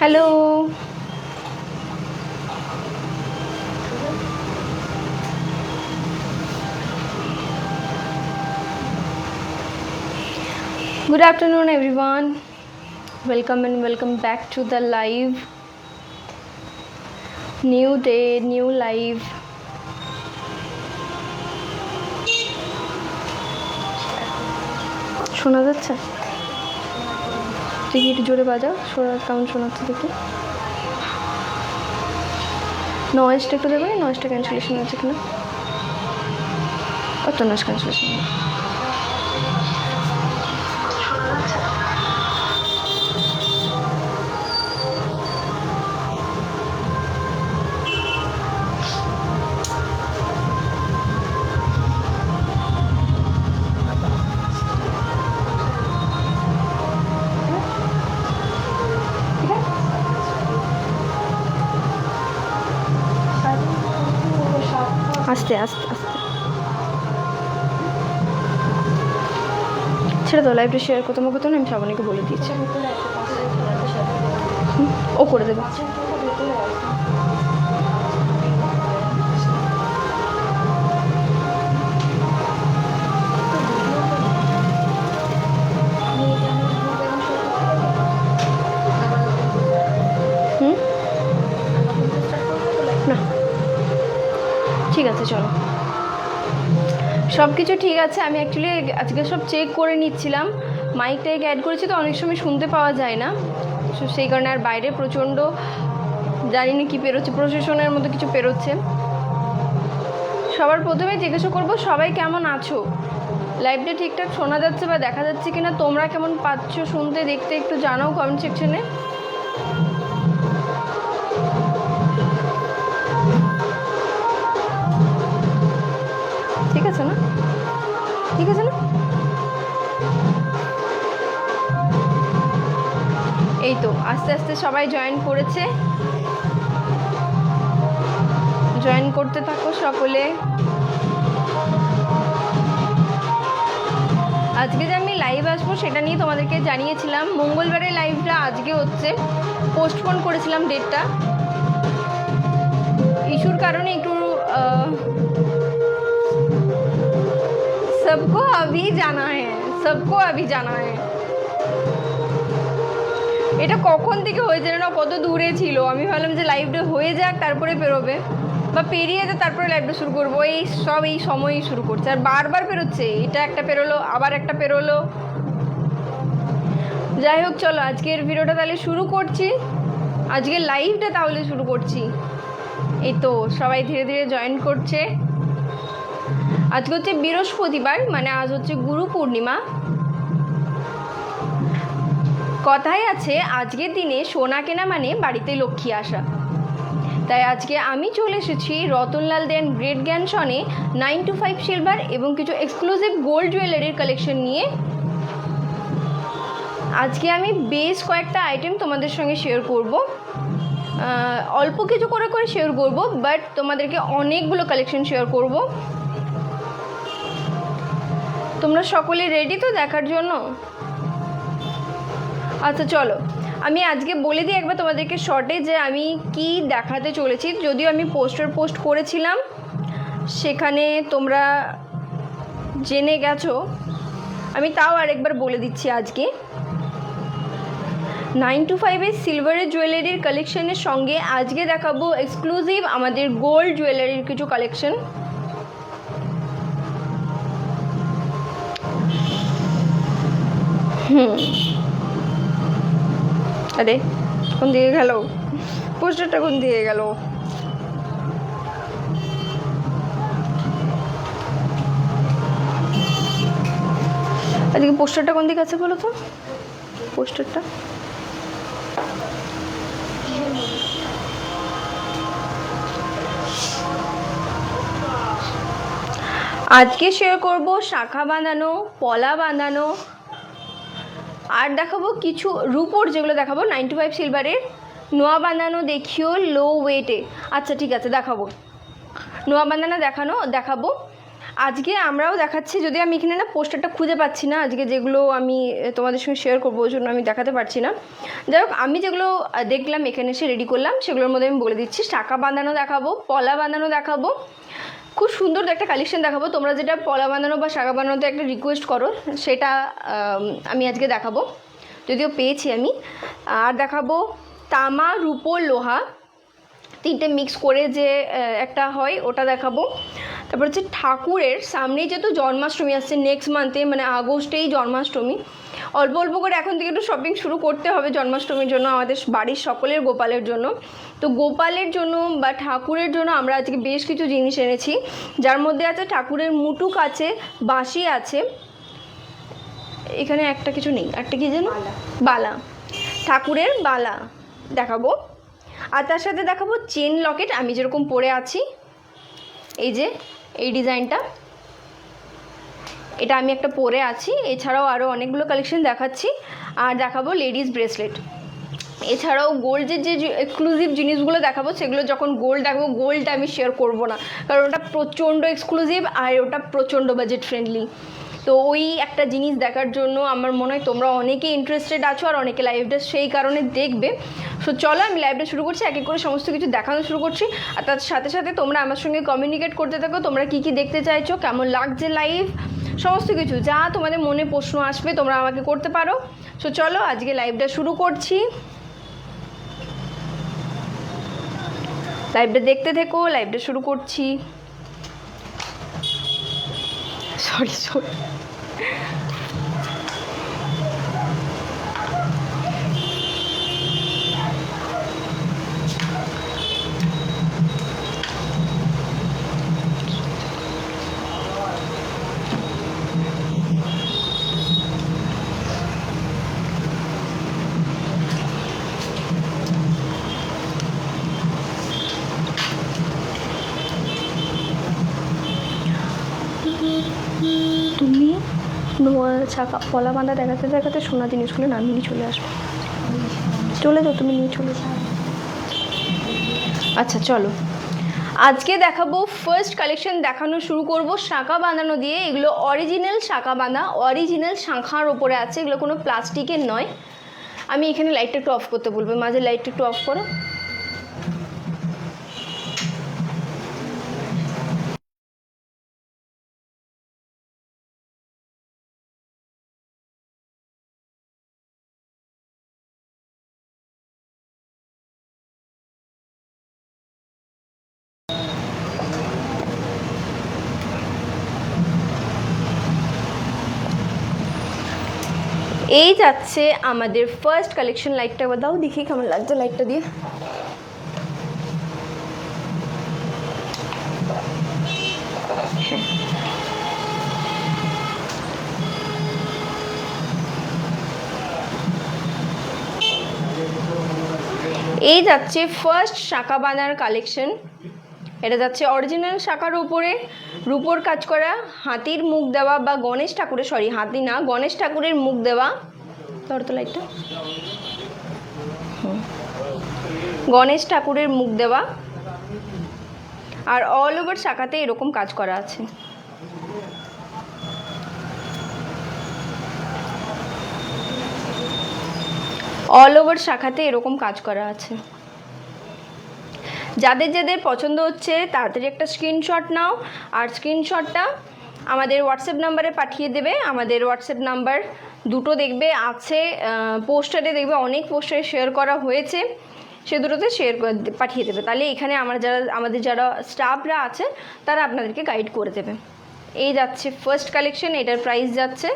Hello, good afternoon everyone. Welcome and welcome back to the live. New day, new live. শোনা যাচ্ছে? দেখি একটু জোরে বাজাও, কেমন শোনাচ্ছে দেখি। নয়েজটা একটু দেবে, নয়েজটা ক্যান্সেলেশন হচ্ছে কিনা। কত নয়েজ ক্যান্সেলেশন? আস্তে আস্তে আস্তে ছেড়ে দাও। লাইভটা শেয়ার করতে আমাকে তো না, আমি শ্রাবণীকে বলে দিয়েছি, ও করে দেবে। না ঠিক আছে, চলো, সব কিছু ঠিক আছে। আমি অ্যাকচুয়ালি আজকে সব চেক করে নিচ্ছিলাম। মাইকটাকে অ্যাড করেছি তো অনেক সময় শুনতে পাওয়া যায় না, তো সেই কারণে। আর বাইরে প্রচণ্ড জানি না কী পেরোচ্ছে, প্রশাসনের মতো কিছু পেরোচ্ছে। সবার প্রথমে জিজ্ঞাসা করবো সবাই কেমন আছো, লাইভটা ঠিকঠাক শোনা যাচ্ছে বা দেখা যাচ্ছে কিনা, তোমরা কেমন পাচ্ছ শুনতে দেখতে, একটু জানাও কমেন্ট সেকশনে। ঠিক আছে না? ঠিক আছে না? এই তো আস্তে আস্তে সবাই জয়েন করেছে, জয়েন করতে থাকো সকলে। আজকে যে আমি লাইভ আসবো সেটা নিয়ে তোমাদেরকে জানিয়েছিলাম। মঙ্গলবারের লাইভটা আজকে হচ্ছে, পোস্টপোন করেছিলাম ডেটটা, ইস্যুর কারণে একটু। सबको अभी जाना है, सबको अभी जाना है। এটা কখন থেকে হয়েছে না, কত দূরে ছিল। আমি ভাবলাম যে লাইভটা হয়ে যাক তারপরে বেরোবে, বা পেরিয়ে যাক তারপরে লাইভটা শুরু করবো। এই সব এই সময়ই শুরু করছে, আর বারবার পেরোচ্ছে। এটা একটা পেরোলো, আবার একটা পেরোলো। যাই হোক, চলো আজকের ভিডিওটা তাহলে শুরু করছি, আজকের লাইভটা তাহলে শুরু করছি। এই তো সবাই ধীরে ধীরে জয়েন করছে। আজকে হচ্ছে বৃহস্পতিবার, মানে আজ হচ্ছে গুরু পূর্ণিমা। কথাই আছে আজকের দিনে সোনা কেনা মানে বাড়িতে লক্ষ্মী আসা। তাই আজকে আমি চলে এসেছি রতনলাল দেন গ্রেট জ্ঞানসনে 925 সিলভার এবং কিছু এক্সক্লুসিভ গোল্ড জুয়েলারির কালেকশন নিয়ে। আজকে আমি বেশ কয়েকটা আইটেম তোমাদের সঙ্গে শেয়ার করব, অল্প কিছু করে করে শেয়ার করব, বাট তোমাদেরকে অনেকগুলো কালেকশন শেয়ার করব। তোমরা সকলে রেডি তো দেখার জন্য? আচ্ছা চলো, আমি আজকে বলে দিই একবার তোমাদেরকে শর্টে যে আমি কি দেখাতে চলেছি। যদিও আমি পোস্ট করেছিলাম, সেখানে তোমরা জেনে গেছো, আমি তাও আরেকবার বলে দিচ্ছি। আজকে 925 সিলভারের জুয়েলারির কালেকশনের সঙ্গে আজকে দেখাবো এক্সক্লুসিভ আমাদের গোল্ড জুয়েলারির কিছু কালেকশন। আরে কোন দিকে গেল পোস্টারটা, কোন দিকে গেল? আজকে পোস্টারটা কোন দিকে আছে বলো তো? পোস্টারটা আজকে শেয়ার করব শাখা বাঁধানো, পলা বাঁধানো, আর দেখাবো কিছু রূপোর, যেগুলো দেখাবো 925 সিলভারের নোয়া বাঁধানো দেখিও লো ওয়েটে। আচ্ছা ঠিক আছে, দেখাবো নোয়া বাঁধানো দেখাবো। আজকে আমরাও দেখাচ্ছি, যদি আমি এখানে না পোস্টারটা খুঁজে পাচ্ছি না আজকে, যেগুলো আমি তোমাদের সঙ্গে শেয়ার করবো ওই জন্য আমি দেখাতে পারছি না। যাই হোক, আমি যেগুলো দেখলাম এখানে এসে রেডি করলাম সেগুলোর মধ্যে আমি বলে দিচ্ছি। শাঁখা বাঁধানো দেখাবো, পলা বাঁধানো দেখাবো, খুব সুন্দর একটা কালেকশন দেখাবো। তোমরা যেটা পলা বাঁধানো বা শাঁখা বাঁধানোতে একটা রিকোয়েস্ট করো সেটা আমি আজকে দেখাবো, যদিও পেয়েছি আমি। আর দেখাবো তামা, রূপো, লোহা তিনটে মিক্স করে যে একটা হয় ওটা দেখাবো। তারপর হচ্ছে ঠাকুরের সামনেই যেহেতু জন্মাষ্টমী আসছে নেক্সট মান্থে, মানে আগস্টেই জন্মাষ্টমী, অল্প অল্প করে এখন থেকে একটু শপিং শুরু করতে হবে জন্মাষ্টমীর জন্য আমাদের বাড়ির সকলের, গোপালের জন্য। তো গোপালের জন্য বা ঠাকুরের জন্য আমরা আজকে বেশ কিছু জিনিস এনেছি, যার মধ্যে আছে ঠাকুরের মুটুক আছে, বাঁশি আছে, এখানে একটা কিছু নেই, একটা কি যেন বালা, ঠাকুরের বালা দেখাবো। আর তার সাথে দেখাবো চেন লকেট, আমি যেরকম পরে আছি এই যে এই ডিজাইনটা, এটা আমি একটা পরে আছি। এছাড়াও আরও অনেকগুলো কালেকশন দেখাচ্ছি। আর দেখাবো লেডিস ব্রেসলেট। এছাড়াও গোল্ডের যে এক্সক্লুসিভ জিনিসগুলো দেখাবো সেগুলো যখন গোল্ড দেখাবো, গোল্ডটা আমি শেয়ার করবো না, কারণ ওটা প্রচণ্ড এক্সক্লুসিভ আর ওটা প্রচণ্ড বাজেট ফ্রেন্ডলি। তো ওই একটা জিনিস দেখার জন্য আমার মনে হয় তোমরা অনেকে ইন্টারেস্টেড আছো আর অনেকে লাইভটা সেই কারণে দেখবে। সো চলো আমি লাইভটা শুরু করছি, এক এক করে সমস্ত কিছু দেখানো শুরু করছি। আর তার সাথে সাথে তোমরা আমার সঙ্গে কমিউনিকেট করতে থাকো, তোমরা কী কী দেখতে চাইছো, কেমন লাগছে লাইভ, সমস্ত কিছু যা তোমাদের মনে প্রশ্ন আসবে তোমরা আমাকে করতে পারো। সো চলো আজকে লাইভটা শুরু করছি, লাইভটা দেখতে থেকো, লাইভটা শুরু করছি। সরি। তুমি ছাকা পলা বাঁধা দেখাতে দেখাতে সোনা জিনিসগুলো নামিয়ে চলে আসবে, চলে যাও, তুমি নিয়ে চলে যাও। আচ্ছা চলো, আজকে দেখাবো ফার্স্ট কালেকশন দেখানো শুরু করব শাঁখা বাঁধানো দিয়ে। এগুলো অরিজিনাল শাঁখা বাঁধা, অরিজিনাল শাঁখার ওপরে আছে, এগুলো কোনো প্লাস্টিকের নয়। আমি এখানে লাইটটা একটু অফ করতে বলবো, মাঝে লাইটটা একটু অফ করো। এই যাচ্ছে আমাদের ফার্স্ট কালেকশন। লাইটটা একবার দাও দেখি কেমন লাগছে লাইটটা দিয়ে। এই যাচ্ছে ফার্স্ট শাঁখা বাঁধার কালেকশন। এটা যাচ্ছে অরিজিনাল শাঁখার উপরে রূপোর কাজ করা, হাতির মুখ দেওয়া বা গণেশ ঠাকুরের, সরি হাতি না, গণেশ ঠাকুরের মুখ দেওয়া, ধর তো লাইটটা, গণেশ ঠাকুরের মুখ দেওয়া। আর অল ওভার শাঁখাতে এরকম কাজ করা আছে। অল ওভার শাঁখাতে এরকম কাজ করা আছে। যাদের যাদের পছন্দ হচ্ছে তাড়াতাড়ি একটা স্ক্রিনশট নাও, আর স্ক্রিনশটটা আমাদের হোয়াটসঅ্যাপ নাম্বারে পাঠিয়ে দেবে। আমাদের হোয়াটসঅ্যাপ নাম্বার দুটো দেখবে আছে, পোস্টারে দেখবে অনেক পোস্টারে শেয়ার করা হয়েছে, সে দুটোতে শেয়ার পাঠিয়ে দেবে। তাহলে এখানে আমাদের যারা স্টাফরা আছে তারা আপনাদেরকে গাইড করে দেবে। এই যাচ্ছে ফার্স্ট কালেকশন, এটার প্রাইস যাচ্ছে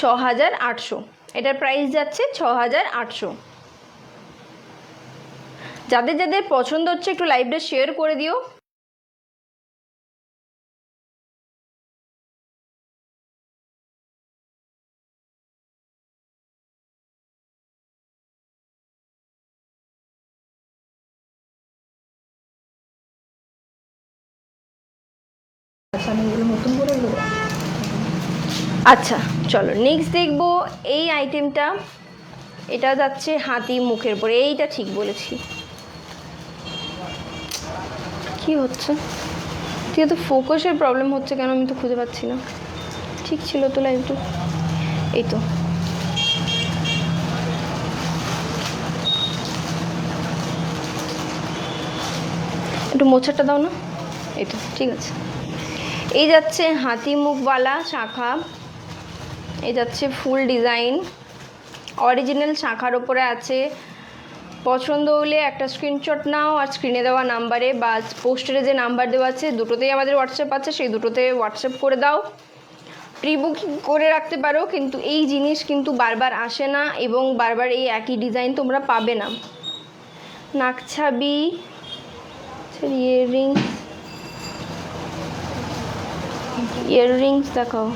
৬,৮০০, এটার প্রাইস যাচ্ছে ৬,৮০০। যাদের যাদের পছন্দ হচ্ছে একটু লাইভটা শেয়ার করে দিও। আচ্ছা চলো নেক্সট দেখবো এই আইটেমটা। এটা যাচ্ছে হাতি মুখের পরে, এইটা ঠিক বলেছি, কি হচ্ছে ঠিক আছে, ফোকাসের প্রবলেম হচ্ছে কেন আমি তো খুঁজে পাচ্ছি না। ঠিক ছিল তো লাইভটা, এই তো। একটু মোছাটা দাও না, এই তো ঠিক আছে। এই যাচ্ছে হাতি মুখওয়ালা শাখা, এই যাচ্ছে ফুল ডিজাইন, অরিজিনাল শাখার ওপরে আছে। পছন্দ হলে একটা স্ক্রিনশট নাও, আর স্ক্রিনে দেওয়া নাম্বারে বা পোস্টারে যে নাম্বার দেওয়া আছে দুটোতেই আমাদের হোয়াটসঅ্যাপ আছে, সেই দুটোতে হোয়াটসঅ্যাপ করে দাও। প্রি বুকিং করে রাখতে পারো, কিন্তু এই জিনিস কিন্তু বারবার আসে না এবং বারবার এই একই ডিজাইন তোমরা পাবে না। নাকছাবি ইয়াররিংস দেখাও।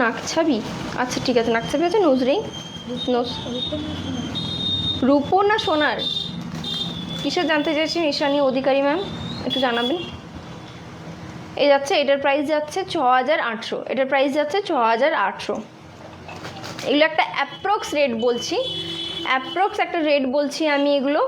নাকছাবি, আচ্ছা ঠিক আছে, নাকছাবি আছে। নোজ রিং, নোজ রূপো না সোনার, কিসের জানতে চাইছেন ঈশানী অধিকারী ম্যাম, একটু জানাবেন। এই যাচ্ছে, এটার প্রাইস যাচ্ছে 6800, এটার প্রাইস যাচ্ছে 6800। এগুলো একটা অ্যাপ্রক্স রেট বলছি, অ্যাপ্রক্স একটা রেট বলছি আমি। এগুলো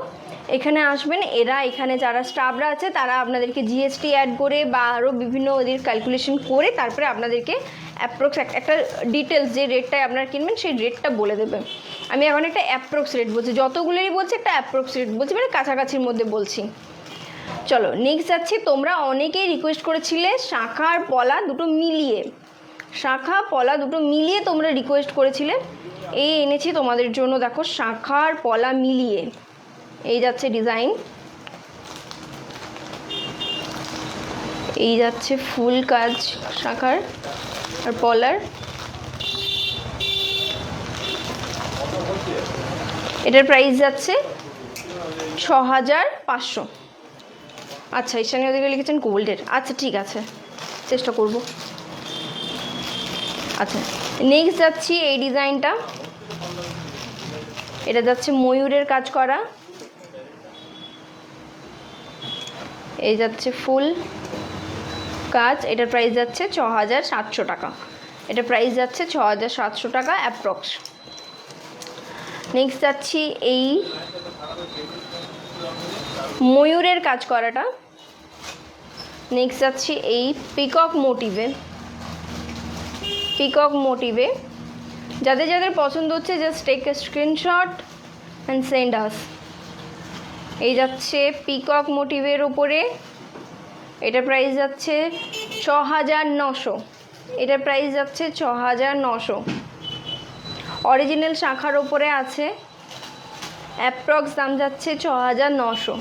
এখানে আসবেন, এরা এখানে যারা স্টাফরা আছে তারা আপনাদেরকে জিএসটি অ্যাড করে বা আরও বিভিন্ন ওদের ক্যালকুলেশন করে তারপরে আপনাদেরকে অ্যাপ্রক্স একটা ডিটেলস যে রেটটায় আপনারা কিনবেন সেই রেটটা বলে দেবে। আমি এখন একটা অ্যাপ্রক্স রেট বলছি, যতগুলোরই বলছি একটা অ্যাপ্রক্স রেট বলছি, মানে কাছাকাছির মধ্যে বলছি। চলো নেক্সট যাচ্ছি। তোমরা অনেকেই রিকোয়েস্ট করেছিলে শাখা আর পলা দুটো মিলিয়ে, শাখা পলা দুটো মিলিয়ে তোমরা রিকোয়েস্ট করেছিলে, এই এনেছি তোমাদের জন্য। দেখো শাখা আর পলা মিলিয়ে এই যাচ্ছে ডিজাইন, এই যাচ্ছে ফুল কাজ শাখার আর পলার। এটার প্রাইস যাচ্ছে 6500। আচ্ছা, ঈশানী ওদিকে লিখেছেন গোল্ডের, আচ্ছা ঠিক আছে, চেষ্টা করব। আচ্ছা নেক্সট যাচ্ছি এই ডিজাইনটা, এটা যাচ্ছে ময়ূরের কাজ করা, এই যাচ্ছে ফুল কাজ। এটার প্রাইস যাচ্ছে 6700 টাকা, এটা প্রাইস যাচ্ছে 6700 টাকা অ্যাপ্রক্স। নেক্সট যাচ্ছি এই ময়ূরের কাজ করাটা, নেক্সট যাচ্ছি এই পিকক মোটিভে, পিকক মোটিভে। যাদের যাদের পছন্দ হচ্ছে just take a screenshot and send us. এই যাচ্ছে পিকক মোটিভের ওপরে, এটা প্রাইস যাচ্ছে 6900, এটার প্রাইস যাচ্ছে 6900। অরিজিনাল শাখার ওপরে আছে, অ্যাপ্রক্স দাম যাচ্ছে 6900।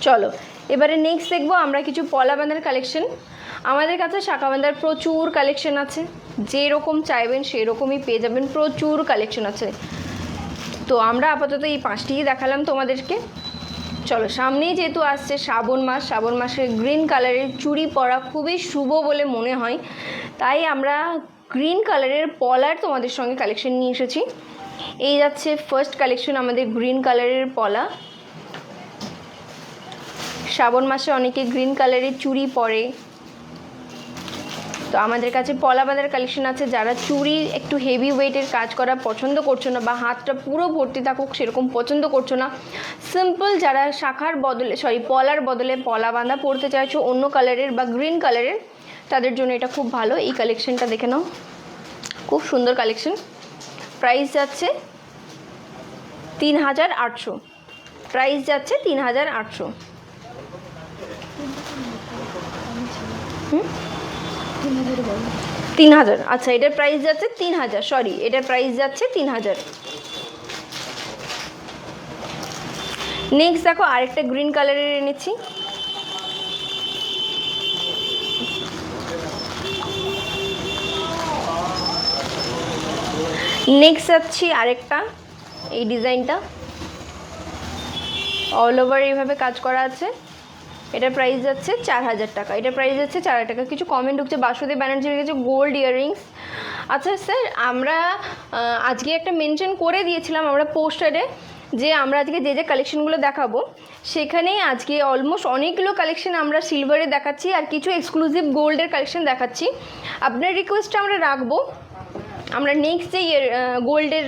চলো এবারে নেক্সট দেখবো আমরা কিছু পলা বাঁধার কালেকশন। আমাদের কাছে শাখা বাঁধার প্রচুর কালেকশন আছে, যেরকম চাইবেন সেরকমই পেয়ে যাবেন, প্রচুর কালেকশন আছে। তো আমরা আপাতত এই 5টিই দেখালাম তোমাদেরকে। চলো সামনেই যেহেতু আসছে শ্রাবণ মাস, শ্রাবণ মাসে গ্রিন কালারের চুড়ি পরা খুবই শুভ বলে মনে হয়, তাই আমরা গ্রিন কালারের পলার তোমাদের সঙ্গে কালেকশন নিয়ে এসেছি। এই যাচ্ছে ফার্স্ট কালেকশন আমাদের গ্রিন কালারের পলা। শ্রাবণ মাসে অনেকে গ্রিন কালারের চুড়ি পরে, তো আমাদের কাছে পলা বাঁধার কালেকশন আছে। যারা চুড়ি একটু হেভি ওয়েটের কাজ করা পছন্দ করছো না বা হাতটা পুরো ভর্তি থাকুক সেরকম পছন্দ করছো না, সিম্পল যারা শাখার বদলে পলার বদলে পলা বাঁধা পরতে চাইছো অন্য কালারের বা গ্রিন কালারের, তাদের জন্য এটা খুব ভালো। এই কালেকশনটা দেখে নাও, খুব সুন্দর কালেকশন। প্রাইস যাচ্ছে 3800, প্রাইস যাচ্ছে 3800। 3000, আচ্ছা এটার প্রাইস যাচ্ছে 3000, সরি এটার প্রাইস যাচ্ছে 3000। নেক্সট দেখো আরেকটা গ্রিন কালারের এনেছি, নেক্সট যাচ্ছি আরেকটা, এই ডিজাইনটা অল ওভার এইভাবে কাজ করা আছে, এটার প্রাইস যাচ্ছে 4000 টাকা, এটার প্রাইস যাচ্ছে 4000 টাকা। কিছু কমেন্ট ঢুকছে, বাসুদেব ব্যানার্জি লিখেছে গোল্ড ইয়াররিংস। আচ্ছা স্যার, আমরা আজকে একটা মেনশন করে দিয়েছিলাম আমরা পোস্টারে যে আমরা আজকে যে যে কালেকশনগুলো দেখাবো সেখানেই আজকে অলমোস্ট অনেকগুলো কালেকশন আমরা সিলভারে দেখাচ্ছি আর কিছু এক্সক্লুসিভ গোল্ডের কালেকশন দেখাচ্ছি। আপনার রিকোয়েস্টটা আমরা রাখবো, আমরা নেক্সট যে গোল্ডের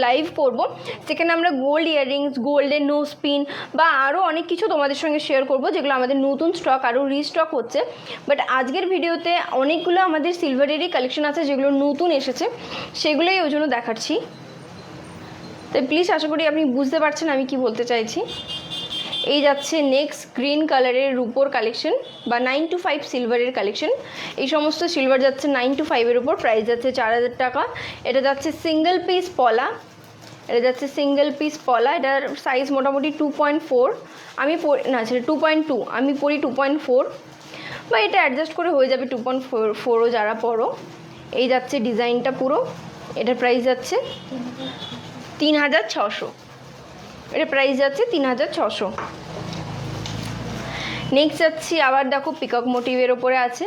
লাইভ করব সেখানে আমরা গোল্ড ইয়াররিংস, গোল্ডের নোজ পিন বা আরও অনেক কিছু তোমাদের সঙ্গে শেয়ার করব, যেগুলো আমাদের নতুন স্টক আরও রিস্টক হচ্ছে। বাট আজকের ভিডিওতে অনেকগুলো আমাদের সিলভারেরই কালেকশন আছে যেগুলো নতুন এসেছে, সেগুলোই ওই জন্য দেখাচ্ছি। তাই প্লিজ আশা করি আপনি বুঝতে পারছেন আমি কি বলতে চাইছি। এই যাচ্ছে নেক্সট গ্রিন কালারের রুপোর কালেকশন বা 9 to 5 সিলভারের কালেকশন। এই সমস্ত সিলভার যাচ্ছে 9 to 5-এর উপর, প্রাইস যাচ্ছে 4000 টাকা। এটা যাচ্ছে সিঙ্গেল পিস পলা, এটার সাইজ মোটামুটি 2.4, আমি না সেটা 2.2, আমি পরি 2.4, বা এটা অ্যাডজাস্ট করে হয়ে যাবে 2.4ও যারা পরো। এই যাচ্ছে ডিজাইনটা পুরো, এটার প্রাইস যাচ্ছে 3600, এটা প্রাইস যাচ্ছে 3600। নেক্সট যাচ্ছি আবার দেখো পিকক মোটিভের ওপরে আছে।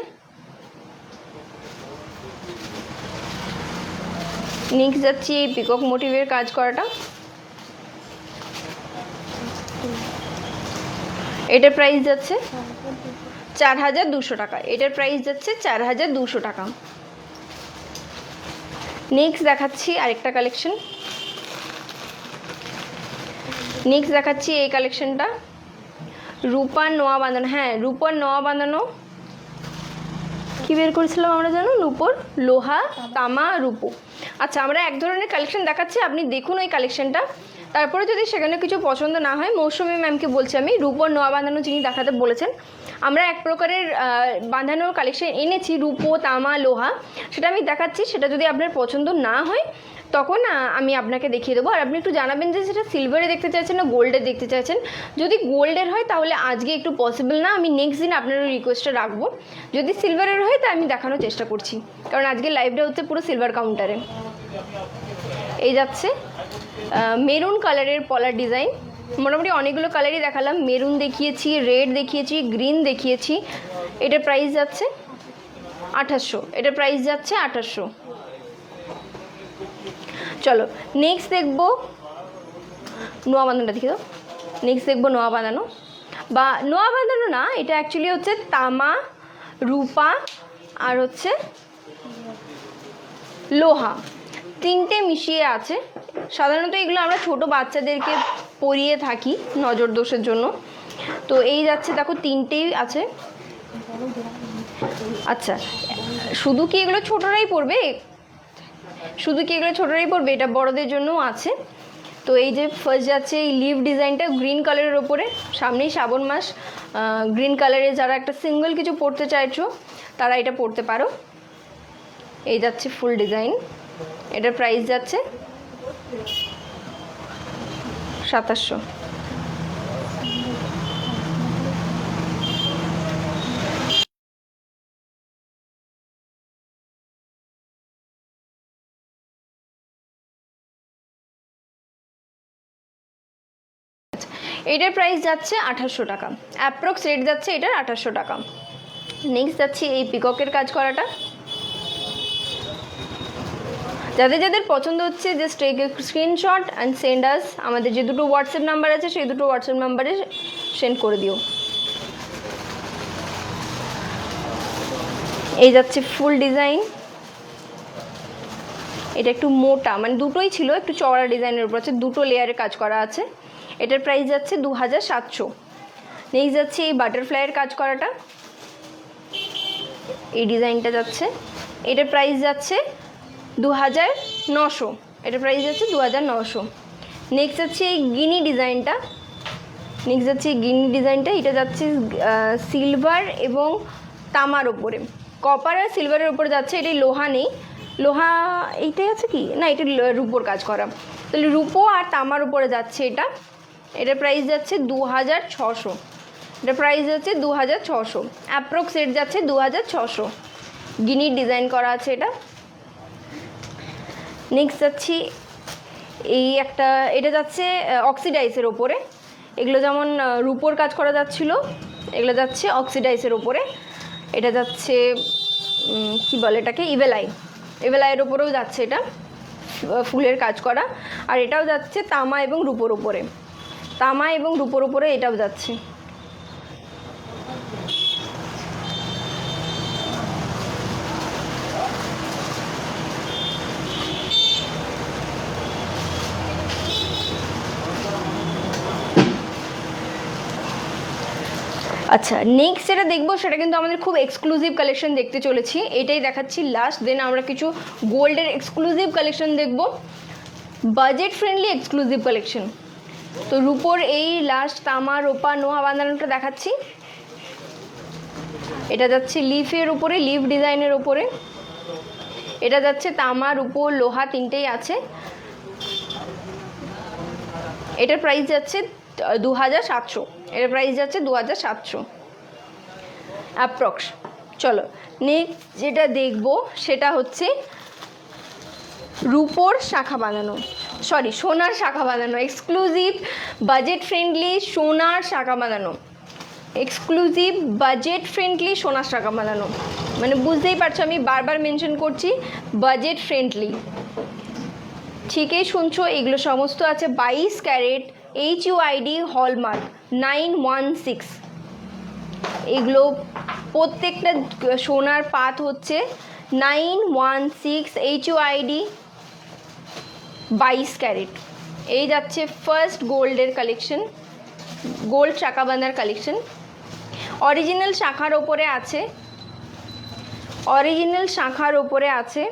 নেক্সট যাচ্ছি এই পিকক মোটিভের কাজ করাটা, এটার প্রাইস যাচ্ছে 4200 টাকা, এটার প্রাইস যাচ্ছে 4200 টাকা। নেক্সট দেখাচ্ছি আরেকটা কালেকশন, নেক্সট দেখাচ্ছি এই কালেকশনটা, রূপার নোয়া বাঁধানো। হ্যাঁ, রূপার নোয়া বাঁধানো কী বের করেছিলাম আমরা জানো, রূপোর লোহা, তামা, রূপো। আচ্ছা, আমরা এক ধরনের কালেকশন দেখাচ্ছি, আপনি দেখুন ওই কালেকশনটা, তারপরে যদি সেখানে কিছু পছন্দ না হয় মৌসুমি ম্যামকে বলছি আমি, রূপোর নোয়া বাঁধানো যিনি দেখাতে বলেছেন, আমরা এক প্রকারের বাঁধানোর কালেকশন এনেছি, রূপো, তামা, লোহা, সেটা আমি দেখাচ্ছি। সেটা যদি আপনার পছন্দ না হয় তখন আমি আপনাকে দেখিয়ে দেবো, আর আপনি একটু জানাবেন যে সেটা সিলভারে দেখতে চাইছেন না গোল্ডের দেখতে চাইছেন। যদি গোল্ডের হয় তাহলে আজকে একটু পসিবল না, আমি নেক্সট দিন আপনার রিকোয়েস্টটা রাখবো। যদি সিলভারের হয় তা আমি দেখানোর চেষ্টা করছি, কারণ আজকে লাইভটা হচ্ছে পুরো সিলভার কাউন্টারে। এই যাচ্ছে মেরুন কালারের পলার ডিজাইন, মোটামুটি অনেকগুলো কালারই দেখালাম, মেরুন দেখিয়েছি, রেড দেখিয়েছি, গ্রিন দেখিয়েছি। এটার প্রাইস যাচ্ছে 2800, এটার প্রাইস যাচ্ছে 2800। চলো নেক্সট দেখবো নোয়া বাঁধানোটা, দেখি তো। নেক্সট দেখবো নোয়া বাঁধানো, বা নোয়া বাঁধানো না, এটা অ্যাকচুয়ালি হচ্ছে তামা, রূপা আর হচ্ছে লোহা, তিনটে মিশিয়ে আছে। সাধারণত এগুলো আমরা ছোট বাচ্চাদেরকে পরিয়ে থাকি নজর দোষের জন্য। তো এই যাচ্ছে দেখো তিনটেই আছে। আচ্ছা, শুধু কি এগুলো ছোটরাই পরবে? এটা বড়দের জন্যও আছে। তো এই যে ফার্স্ট যাচ্ছে এই লিভ ডিজাইনটা গ্রিন কালারের ওপরে, সামনেই শ্রাবণ মাস, গ্রিন কালারের যারা একটা সিঙ্গেল কিছু পরতে চাইছো তারা এটা পরতে পারো। এই যাচ্ছে ফুল ডিজাইন, এটার প্রাইস যাচ্ছে 2700। এটার প্রাইস যাচ্ছে 2800 টাকা, অ্যাপ্রক্স রেট যাচ্ছে এটার 2800 টাকা। নেক্সট যাচ্ছি এই পিককের কাজ করাটা, যাদের যাদের পছন্দ হচ্ছে just take a screenshot and send us, আমাদের যে দুটো হোয়াটসঅ্যাপ নাম্বার আছে সেই দুটো হোয়াটসঅ্যাপ নাম্বারে সেন্ড করে দিও। এই যাচ্ছে ফুল ডিজাইন, এটা একটু মোটা, মানে দুটোই ছিল, একটু চওড়া ডিজাইনের উপর আছে, দুটো লেয়ারে কাজ করা আছে। এটার প্রাইস যাচ্ছে 2700। নেক্সট যাচ্ছে এই বাটারফ্লাইয়ের কাজ করাটা, এই ডিজাইনটা যাচ্ছে, এটার প্রাইস যাচ্ছে 2900, এটার প্রাইস যাচ্ছে 2900। নেক্সট যাচ্ছে এই গিনি ডিজাইনটা, এটা যাচ্ছে সিলভার এবং তামার ওপরে, কপার আর সিলভারের ওপরে যাচ্ছে। এটাই লোহা নেই, লোহা এইটাই আছে কি না, এটা রূপোর কাজ করা, তাহলে রূপো আর তামার উপরে যাচ্ছে এটা। এটার প্রাইস যাচ্ছে 2600, এটার প্রাইস যাচ্ছে 2600, অ্যাপ্রক্স রেট যাচ্ছে 2600। গিনির ডিজাইন করা আছে এটা। নেক্সট যাচ্ছি এই একটা, এটা যাচ্ছে অক্সিডাইসের ওপরে, এগুলো যেমন রূপোর কাজ করা যাচ্ছিলো, এগুলো যাচ্ছে অক্সিডাইসের ওপরে। এটা যাচ্ছে কি বলে এটাকে, ইভেলাইয়ের ওপরেও যাচ্ছে এটা ফুলের কাজ করা, আর এটাও যাচ্ছে তামা এবং রূপোর ওপরে, এটাও যাচ্ছে। আচ্ছা, নেক্সট যেটা দেখবো সেটা কিন্তু আমাদের খুব এক্সক্লুসিভ কালেকশন দেখতে চলেছি, এটাই দেখাচ্ছি লাস্ট। দেন আমরা কিছু গোল্ডের এক্সক্লুসিভ কালেকশন দেখবো, বাজেট ফ্রেন্ডলি এক্সক্লুসিভ কালেকশন। তো রূপোর এই লাস্ট তামা রূপা নোয়া বাঁধানোটা দেখাচ্ছি। এটা যাচ্ছে লিফের উপরে, লিফ ডিজাইনের উপরে। এটা যাচ্ছে তামা রূপো লোহা তিনটেই আছে। এটার প্রাইস যাচ্ছে 2700, এটার প্রাইস যাচ্ছে 2700 অ্যাপ্রক্স। চলো নেক্সট যেটা দেখবো সেটা হচ্ছে রূপোর শাখা বাঁধানো, সরি সোনার শাখা বাঁধানো, এক্সক্লুসিভ বাজেট ফ্রেন্ডলি সোনার শাখা বাঁধানো, এক্সক্লুসিভ বাজেট ফ্রেন্ডলি সোনার শাখা বাঁধানো। মানে বুঝতেই পারছো আমি বারবার মেনশন করছি বাজেট ফ্রেন্ডলি। ঠিকই শুনছো, এগুলো সমস্ত আছে 22 ক্যারেট HUID হলমার্ক 916। এগুলো প্রত্যেকটা সোনার পাত হচ্ছে 916 HUID 22 ক্যারেট। এই যাচ্ছে ফার্স্ট গোল্ডের কালেকশন, গোল্ড শাখা বাঁধার কালেকশন। অরিজিনাল শাখার ওপরে আছে, অরিজিনাল শাখার ওপরে আছে।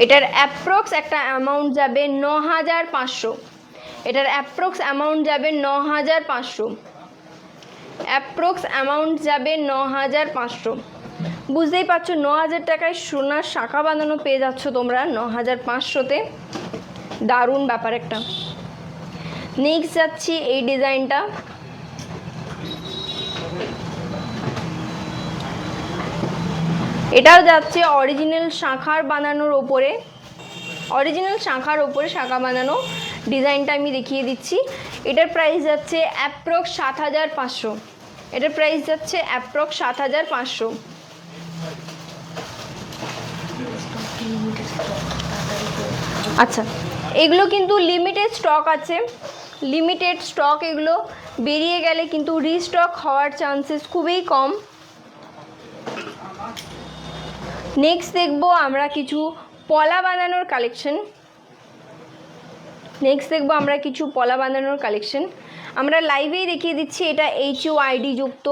এটার অ্যাপ্রক্স একটা অ্যামাউন্ট যাবে 9500, এটার অ্যাপ্রক্স অ্যামাউন্ট যাবে 9500, অ্যাপ্রক্স অ্যামাউন্ট যাবে 9500। বুঝতেই পারছো 9000 টাকায় সোনার শাখা বাঁধানো পেয়ে যাচ্ছ তোমরা 9500-তে, দারুণ ব্যাপার একটা। নেক্সট যাচ্ছি এই ডিজাইনটা, এটাও যাচ্ছে অরিজিনাল শাখার বানানোর ওপরে, অরিজিনাল শাখার ওপরে শাখা বানানো। ডিজাইনটা আমি দেখিয়ে দিচ্ছি। এটার প্রাইস যাচ্ছে অ্যাপ্রক্স 7500, এটার প্রাইস যাচ্ছে অ্যাপ্রক্স 7500। আচ্ছা, এগুলো কিন্তু লিমিটেড স্টক আছে, লিমিটেড স্টক। এগুলো বেরিয়ে গেলে কিন্তু রিস্টক হওয়ার চান্সেস খুবই কম। নেক্সট দেখবো আমরা কিছু পলা বানানোর কালেকশন, নেক্সট দেখবো আমরা কিছু পলা বানানোর কালেকশন। আমরা লাইভেই দেখিয়ে দিচ্ছি, এটা HUID যুক্ত।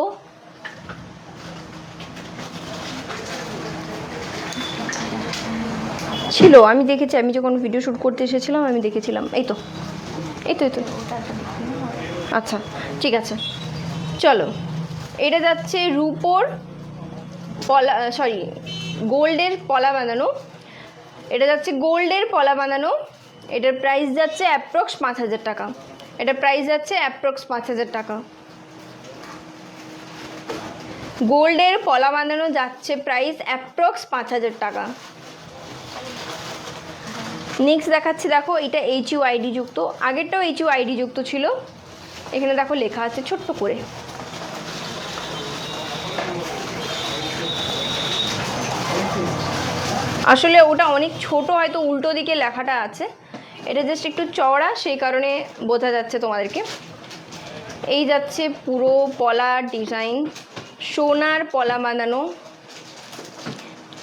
ছিল, আমি দেখেছি, আমি যখন ভিডিও শ্যুট করতে এসেছিলাম আমি দেখেছিলাম। এই তো এই তো এই তো আচ্ছা ঠিক আছে। চলো, এটা যাচ্ছে রূপোর পলা, সরি গোল্ডের পলা বানানো। এটা যাচ্ছে গোল্ডের পলা বানানো। এটার প্রাইস যাচ্ছে অ্যাপ্রক্স 5000 টাকা, এটার প্রাইস যাচ্ছে অ্যাপ্রক্স 5000 টাকা। গোল্ডের পলা বানানো যাচ্ছে প্রাইস অ্যাপ্রক্স 5000 টাকা। নেক্সট দেখাচ্ছি, দেখো এটা HUID যুক্ত, আগেরটাও HUID যুক্ত ছিল। এখানে দেখো লেখা আছে ছোট্ট করে। আসলে ওটা অনেক ছোট, হয়তো উল্টো দিকে লেখাটা আছে, এটা জাস্ট একটু চওড়া, সেই কারণে বোঝা যাচ্ছে তোমাদেরকে। এই যাচ্ছে পুরো পলার ডিজাইন, সোনার পলা বাঁধানো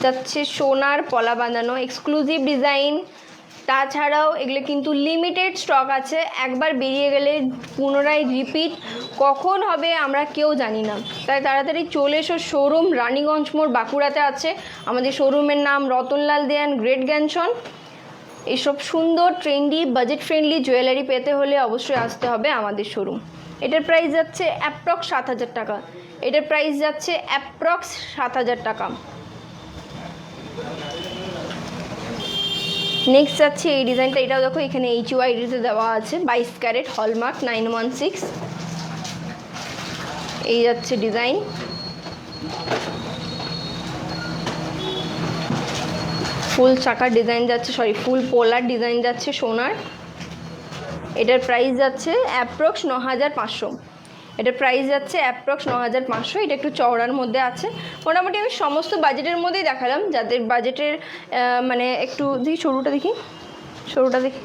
যাচ্ছে, সোনার পলা বাঁধানো এক্সক্লুসিভ ডিজাইন। তাছাড়াও এগুলো কিন্তু লিমিটেড স্টক আছে, একবার বেরিয়ে গেলে পুনরায় রিপিট কখন হবে আমরা কেউ জানি না। তাই তাড়াতাড়ি চলে এসো। শোরুম রানীগঞ্জ মোড় বাঁকুড়াতে আছে আমাদের। শোরুমের নাম রতনলাল দেয়ান গ্রেট গ্যানসন। এইসব সুন্দর ট্রেন্ডি বাজেট ফ্রেন্ডলি জুয়েলারি পেতে হলে অবশ্যই আসতে হবে আমাদের শোরুম। এটার প্রাইস যাচ্ছে অ্যাপ্রক্স 7000 টাকা, এটার প্রাইস যাচ্ছে অ্যাপ্রক্স 7000 টাকা। নেক্সট যাচ্ছে এই ডিজাইনটা, এটাও দেখো এখানে HUID-তে দেওয়া আছে 22 ক্যারেট হলমার্ক 916। এই যাচ্ছে ডিজাইন, ফুল চাকার ডিজাইন যাচ্ছে, সরি ফুল পোলার ডিজাইন যাচ্ছে সোনার। এটার প্রাইস যাচ্ছে অ্যাপ্রক্স 9500, এটার প্রাইস যাচ্ছে অ্যাপ্রক্স 9500। এটা একটু চওড়ার মধ্যে আছে। মোটামুটি আমি সমস্ত বাজেটের মধ্যেই দেখালাম, যাদের বাজেটের মানে একটু দেখি, সরুটা দেখি, সরুটা দেখি।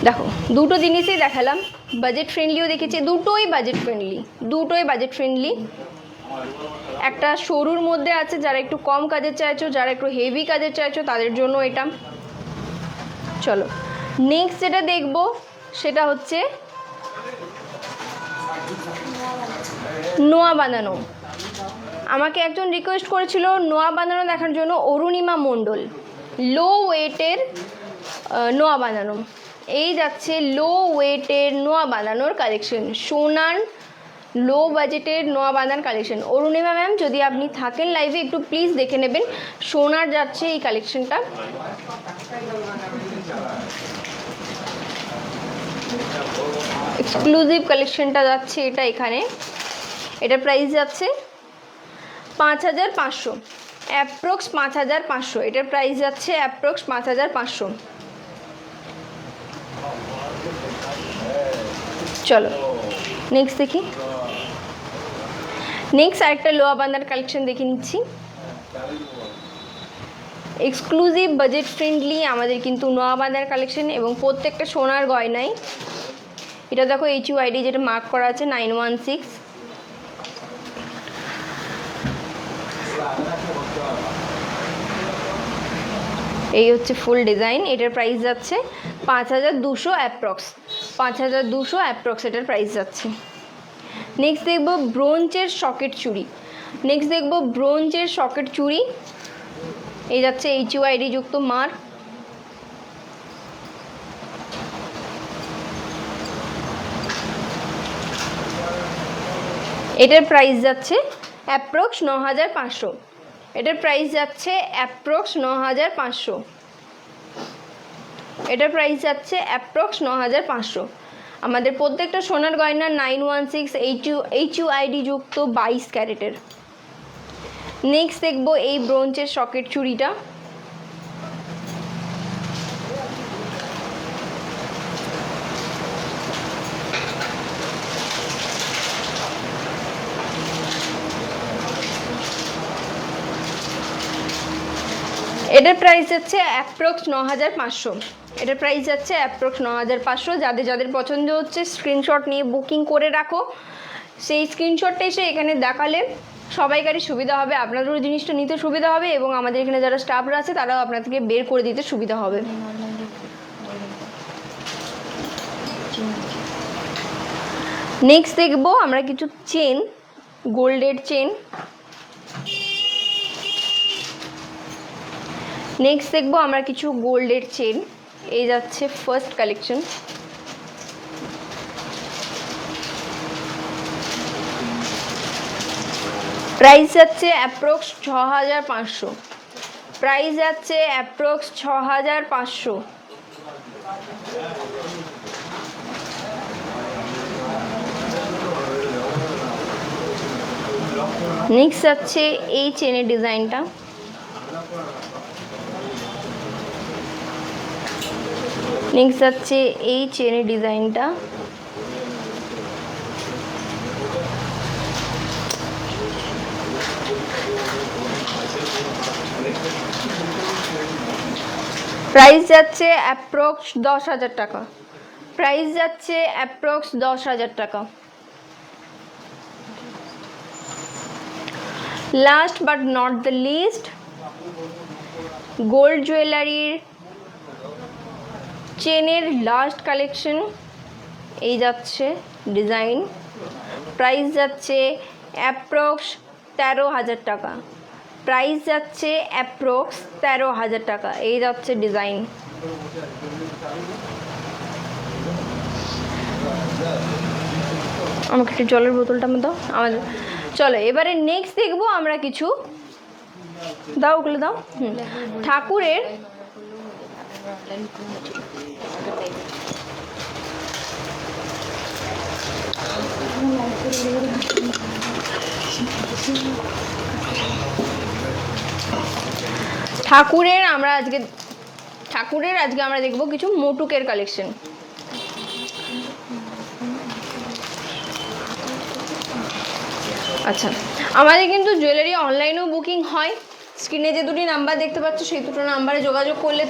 দেখো দুটো জিনিসই দেখালাম, বাজেট ফ্রেন্ডলিও দেখেছি, দুটোই বাজেট ফ্রেন্ডলি, দুটোই বাজেট ফ্রেন্ডলি। একটা সরুর মধ্যে আছে, যারা একটু কম কাজের চাইছো, যারা একটু হেভি কাজের চাইছো তাদের জন্য এটা। চলো নেক্সট যেটা দেখবো সেটা হচ্ছে নোয়া বাঁধানো। আমাকে একজন রিকোয়েস্ট করেছিল নোয়া বাঁধানো দেখার জন্য, অরুণিমা মণ্ডল। লো ওয়েটের নোয়া বাঁধানো, এই যাচ্ছে লো ওয়েটের নোয়া বাঁধানোর কালেকশন, সোনার লো বাজেটের নোয়া বাঁধান কালেকশন। অরুণিমা ম্যাম যদি আপনি থাকেন লাইভে একটু প্লিজ দেখে নেবেন, সোনার যাচ্ছে এই কালেকশনটা। এক্সক্লুসিভ কালেকশনটা যাচ্ছে এটা এখানে। এটার প্রাইস যাচ্ছে 5500, অ্যাপ্রক্স 5500। এটার প্রাইস যাচ্ছে অ্যাপ্রক্স 5500। চলো নেক্সট দেখি। নেক্সট আরেকটা লোয়া বাঁধার কালেকশন দেখে নিচ্ছি। এক্সক্লুসিভ বাজেট ফ্রেন্ডলি আমাদের কিন্তু নোয়া বাঁধার কালেকশন, এবং প্রত্যেকটা সোনার গয়নায়। এটা দেখো HUID যেটা মার্ক করা আছে 916। এই হচ্ছে ফুল ডিজাইন। এটার প্রাইস যাচ্ছে 5200 অ্যাপ্রক্স, 5200 অ্যাপ্রক্স এটার প্রাইস যাচ্ছে। নেক্সট দেখবো ব্রোঞ্জের সকেট চুড়ি। নেক্সট দেখবো ব্রোঞ্জের সকেট চুড়ি, এই যাচ্ছে HUID যুক্ত মার্ক। এটার প্রাইস যাচ্ছে অ্যাপ্রক্স 9500। এটার প্রাইস যাচ্ছে অ্যাপ্রক্স 9500। এটার প্রাইস যাচ্ছে অ্যাপ্রক্স 9500। আমাদের প্রত্যেকটা সোনার গয়না 916 HUID যুক্ত 22 ক্যারেটের। নেক্সট দেখবো এই ব্রোঞ্জের সকেট চুড়িটা। এটার প্রাইস যাচ্ছে অ্যাপ্রক্স 9500। এটার প্রাইস যাচ্ছে অ্যাপ্রক্স 9500। যাদের যাদের পছন্দ হচ্ছে স্ক্রিনশট নিয়ে বুকিং করে রাখো, সেই স্ক্রিনশটটা এসে এখানে দেখালে সবাইকারই সুবিধা হবে, আপনাদেরও জিনিসটা নিতে সুবিধা হবে, এবং আমাদের এখানে যারা স্টাফরা আছে তারাও আপনাদেরকে বের করে দিতে সুবিধা হবে। নেক্সট দেখবো আমরা কিছু চেন, গোল্ডের চেন। নেক্সট দেখবো আমরা কিছু গোল্ডের চেন, এই যাচ্ছে ফার্স্ট কালেকশন। প্রাইস যাচ্ছে অ্যাপ্রক্স 6500। প্রাইস যাচ্ছে অ্যাপ্রক্স 6500। নেক্সট যাচ্ছে এই চেনের ডিজাইনটা। নেক্সট যাচ্ছে এই চেনের ডিজাইনটা। প্রাইস যাচ্ছে অ্যাপ্রক্স 10,000 টাকা। প্রাইস যাচ্ছে অ্যাপ্রক্স 10,000 টাকা। Last but not the least, gold জুয়েলারির চেনের লাস্ট কালেকশন, এই যাচ্ছে ডিজাইন। প্রাইস যাচ্ছে অ্যাপ্রক্স 13,000 টাকা। প্রাইস যাচ্ছে অ্যাপ্রক্স 13,000 টাকা। এই যাচ্ছে ডিজাইন। আমাকে একটু জলের বোতলটা দাও আমাদের। চলো এবারে নেক্সট দেখবো আমরা কিছু, দাও ওগুলো দাও। ঠাকুরের ঠাকুরের আজকে আমরা দেখবো কিছু মোটুকের কালেকশন। আচ্ছা, আমাদের কিন্তু জুয়েলারি অনলাইনেও বুকিং হয়। স্ক্রিনে যে দুটি নাম্বার দেখতে পাচ্ছ সেই দুটো নাম্বারে যোগাযোগ করলে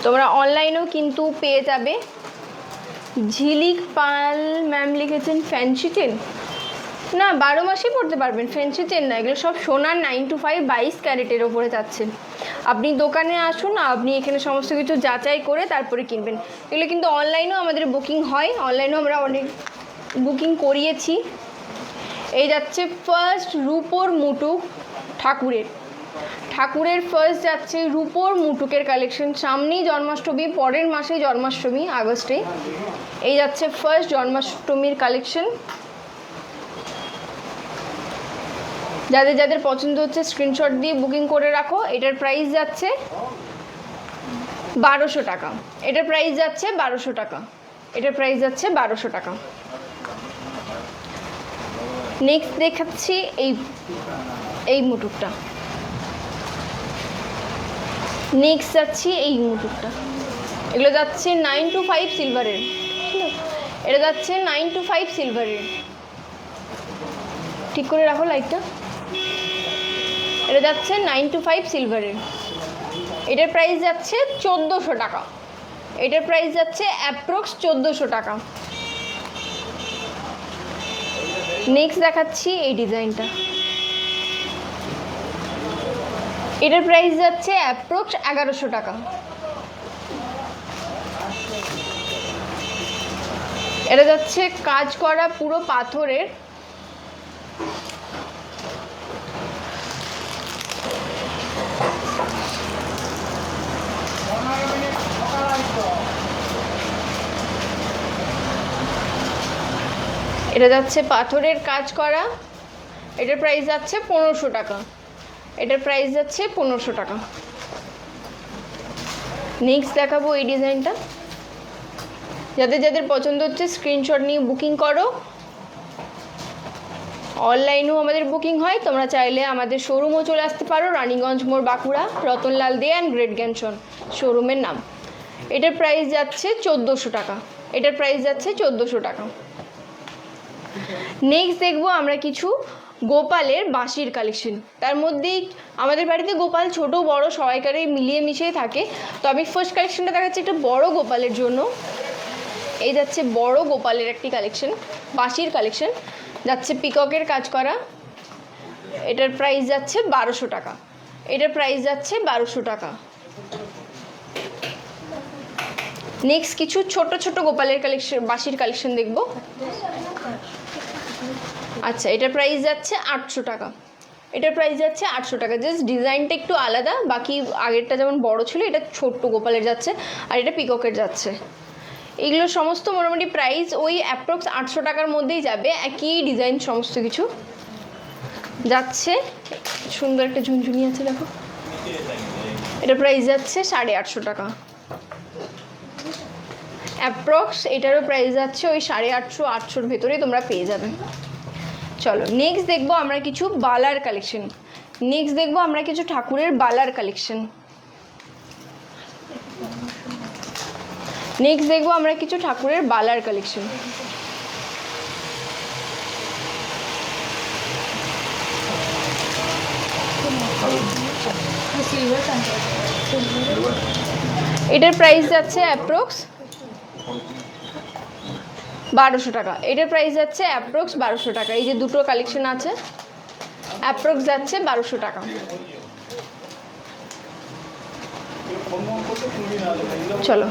তোমরা অনলাইনেও কিন্তু পেয়ে যাবে ঝিলিক পাল ম্যাম লিখেছেন ফ্যান্সি চেন, না 12 মাসেই পড়তে পারবেন, ফ্যান্সি চেন না, এগুলো সব সোনার 9 to 5 22 ক্যারেটের ওপরে যাচ্ছেন। আপনি দোকানে আসুন, আপনি এখানে সমস্ত কিছু যাচাই করে তারপরে কিনবেন। এগুলো কিন্তু অনলাইনেও আমাদের বুকিং হয়, অনলাইনেও আমরা অনেক বুকিং করিয়েছি। এই যাচ্ছে ফার্স্ট রূপোর মুটুক ঠাকুরের ফার্স্ট যাচ্ছে রূপোর মুটুকের কালেকশন। সামনেই জন্মাষ্টমী, পরের মাসে জন্মাষ্টমী, আগস্টে। এই যাচ্ছে ফার্স্ট জন্মাষ্টমীর কালেকশন। যাদের যাদের পছন্দ হচ্ছে স্ক্রিনশট দিয়ে বুকিং করে রাখো। এটার প্রাইস যাচ্ছে 1200 টাকা। এটার প্রাইস যাচ্ছে 1200 টাকা। এটার প্রাইস যাচ্ছে 1200 টাকা। নেক্সট দেখাচ্ছি এই মুটুকটা। নেক্সট যাচ্ছি এই মুটুকটা। এগুলো যাচ্ছে 9 to 5 সিলভারের। এটা যাচ্ছে 9 to 5 সিলভারের। ঠিক করে রাখো লাইটটা। এটা যাচ্ছে 9 to 5 সিলভারের। এটার প্রাইস যাচ্ছে 1400 টাকা। এটার প্রাইস যাচ্ছে অ্যাপ্রক্স 1400 টাকা। নেক্সট দেখাচ্ছি এই ডিজাইনটা। এটার প্রাইস যাচ্ছে অ্যাপ্রক্স 1100 টাকা। এটা যাচ্ছে কাজ করা পুরো পাথরের। এটা যাচ্ছে পাথরের কাজ করা। এটার প্রাইস যাচ্ছে 1500 টাকা। এটার প্রাইস যাচ্ছে 1500 টাকা। নেক্সট দেখাবো এই ডিজাইনটা। যাদের যাদের পছন্দ হচ্ছে স্ক্রিনশট নিয়ে বুকিং করো। অনলাইনেও আমাদের বুকিং হয়, তোমরা চাইলে আমাদের শোরুমও চলে আসতে পারো। রানীগঞ্জ মোড়, বাঁকুড়া, রতনলাল দে অ্যান্ড গ্রেট জ্ঞানসন শোরুমের নাম। এটার প্রাইস যাচ্ছে 1400 টাকা। এটার প্রাইস যাচ্ছে 1400 টাকা। নেক্সট দেখবো আমরা কিছু গোপালের বাঁশির কালেকশন। তার মধ্যেই আমাদের বাড়িতে গোপাল ছোট বড় সবাইকারই মিলিয়ে মিশিয়ে থাকে। তো আমি ফার্স্ট কালেকশনটা দেখাচ্ছি একটা বড় গোপালের জন্য। এই যাচ্ছে বড় গোপালের একটি কালেকশন, বাঁশির কালেকশন। যাচ্ছে পিককের কাজ করা। এটার প্রাইস যাচ্ছে 1200 টাকা। এটার প্রাইস যাচ্ছে 1200 টাকা। নেক্সট কিছু ছোট ছোট গোপালের কালেকশন, বাঁশির কালেকশন দেখব। আচ্ছা, এটার প্রাইস যাচ্ছে 800 টাকা। এটার প্রাইস যাচ্ছে 800 টাকা। জাস্ট ডিজাইনটা একটু আলাদা, বাকি আগেরটা যেমন বড় ছিল, এটা ছোট্ট গোপালের যাচ্ছে, আর এটা পিককের যাচ্ছে। এগুলো সমস্ত মোটামুটি প্রাইস ওই অ্যাপ্রক্স 800 টাকার মধ্যেই যাবে। একই ডিজাইন সমস্ত কিছু যাচ্ছে। সুন্দর একটা ঝুনঝুনি আছে দেখো। এটা প্রাইস যাচ্ছে 850 টাকা অ্যাপ্রক্স। এটারও প্রাইস যাচ্ছে ওই 850 800-র ভেতরেই তোমরা পেয়ে যাবে। চলো নেক্সট দেখবো আমরা কিছু বালার কালেকশন। নেক্সট দেখবো আমরা কিছু ঠাকুরের বালার কালেকশন। নেক্সট দেখবো আমরা কিছু ঠাকুরের বালার কালেকশন। এটার প্রাইস যাচ্ছে অ্যাপ্রক্স 1200 টাকা। এটার প্রাইস যাচ্ছে অ্যাপ্রক্স 1200 টাকা। এই যে দুটো কালেকশন আছে, অ্যাপ্রক্স যাচ্ছে 1200 টাকা। চলো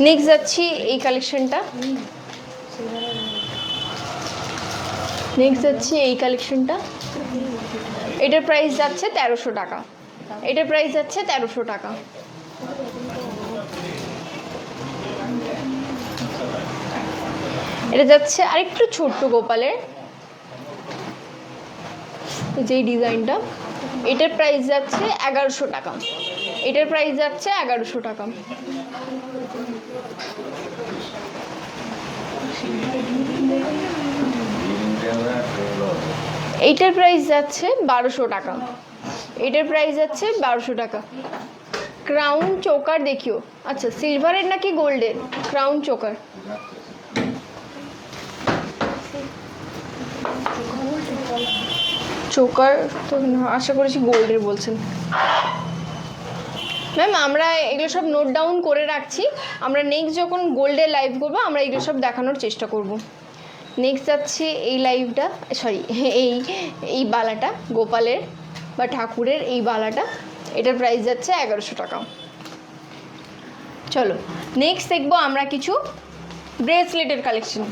নেক্সট যাচ্ছি এই কালেকশনটা। নেক্সট যাচ্ছি এই কালেকশনটা। এটার প্রাইস যাচ্ছে 1300 টাকা। এটার প্রাইস যাচ্ছে 1300 টাকা। এটা যাচ্ছে আরেকটু ছোট্ট গোপালের, যেই ডিজাইনটা। এটার প্রাইস যাচ্ছে 1100 টাকা। এটার প্রাইস যাচ্ছে 1100 টাকা। এইটার প্রাইস যাচ্ছে 1200 টাকা। এটার প্রাইস যাচ্ছে 1200 টাকা। ক্রাউন চোকার দেখিও। আচ্ছা, সিলভারের নাকি গোল্ডের ক্রাউন চোকার? চোকার তো আশা করেছি গোল্ডের বলছেন। ম্যাম আমরা এগুলো সব নোট ডাউন করে রাখছি, আমরা নেক্সট যখন গোল্ডের লাইভ করবো আমরা এগুলো সব দেখানোর চেষ্টা করব। নেক্সট যাচ্ছে এই লাইভটা, সরি এই এই বালাটা গোপালের বা ঠাকুরের এই বালাটা, এটার প্রাইস যাচ্ছে 1100 টাকা। চলো নেক্সট দেখবো আমরা কিছু ব্রেসলেটের কালেকশন।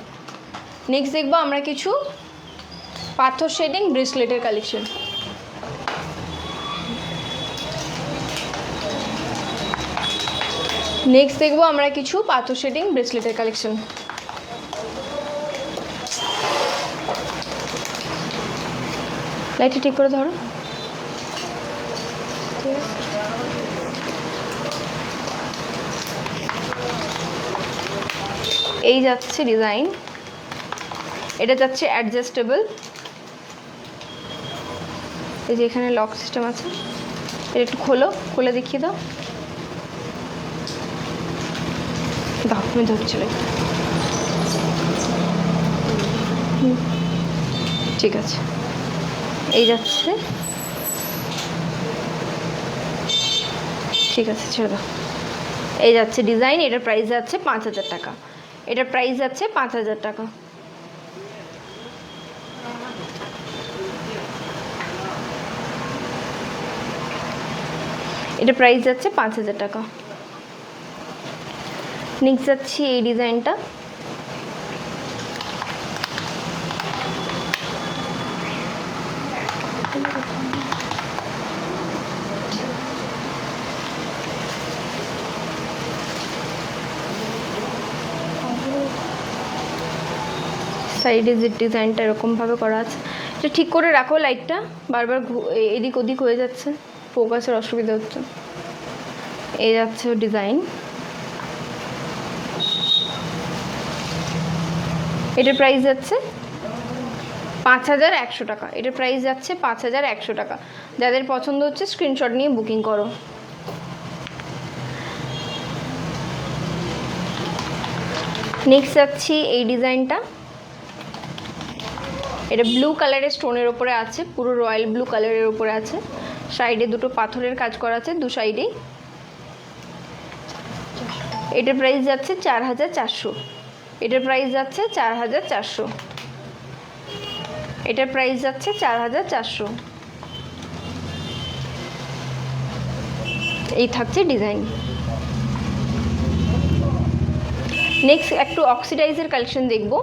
নেক্সট দেখবো আমরা কিছু পাথর শেডিং ব্রেসলেটের কালেকশন। নেক্সট দেখবো আমরা কিছু পাথর শেডিং ব্রেসলেটের কালেকশন। লাইটটা ঠিক করে ধরো। এই যাচ্ছে ডিজাইন, এটা যাচ্ছে অ্যাডজাস্টেবল, এই যে এখানে লক সিস্টেম আছে, এটা একটু খোলো, খুলে দেখিয়ে দাও। দাও আমি ধরছি, ঠিক আছে। এই যাচ্ছে, ঠিক আছে ছেড়ে দাও। এই যাচ্ছে ডিজাইন, এটার প্রাইস যাচ্ছে 5000 টাকা। এটার প্রাইস যাচ্ছে 5000 টাকা। এটা প্রাইস যাচ্ছে 5000 টাকা। নেক্সট যাচ্ছি এই ডিজাইনটা, সাইডে যে ডিজাইনটা এরকমভাবে করা আছে, এটা ঠিক করে রাখো। লাইটটা বারবার এদিক ওদিক হয়ে যাচ্ছে, ফোকাসের অসুবিধা হচ্ছে। এই যাচ্ছে ডিজাইন, এটার প্রাইস যাচ্ছে 5100 টাকা। এটার প্রাইস যাচ্ছে 5100 টাকা। যাদের পছন্দ হচ্ছে স্ক্রিনশট নিয়ে বুকিং করো। নেক্সট যাচ্ছি এই ডিজাইনটা, এটা ব্লু কালারের স্টোনের ওপরে আছে, পুরো রয়্যাল ব্লু কালারের ওপরে আছে, সাইডে দুটো পাথরের কাজ করা আছে দু সাইডেই। এটার প্রাইস যাচ্ছে 4400। এটার প্রাইস যাচ্ছে 4400। এটার প্রাইস যাচ্ছে 4400। এই থাকছে ডিজাইন। নেক্সট একটু অক্সিডাইজের কালেকশন দেখবো।